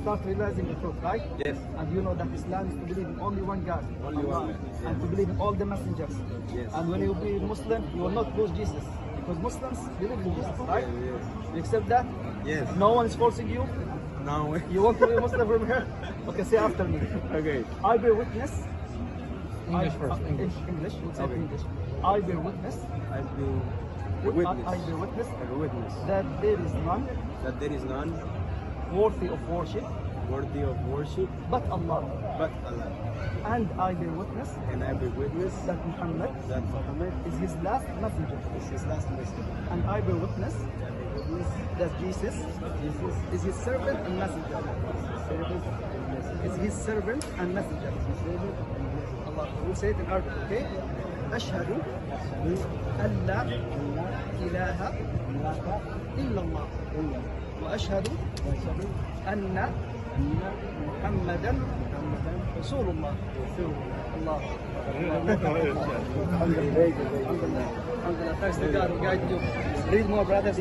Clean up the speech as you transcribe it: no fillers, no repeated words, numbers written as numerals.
start realizing the truth, right? Yes. And you know that Islam is to believe in only one God, Only Allah, one God, yes. and to believe in all the messengers. Yes. And when you be Muslim, you will not lose Jesus, because Muslims believe in Jesus, right? Yes. You accept that? Yes. No one is forcing you. Now. You want to be Muslim from here? Okay, say after me. Okay. I bear witness. English first, English. English. We'll say Okay. English. I bear witness. I bear witness. I bear witness I bear witness that there is none that there is none worthy of worship worthy of worship but Allah. but Allah. And I bear witness And I bear witness that Muhammad that Muhammad is his last messenger. is his last messenger. And I bear witness I bear witness that Jesus is his servant and messenger. Is his servant and messenger. Allah. We'll say it in Arabic, okay? أشهد أن لا إله إلا الله وأشهد أن محمدا رسول الله. الله. Alhamdulillah. Thanks to God who guided you. Read more, brothers.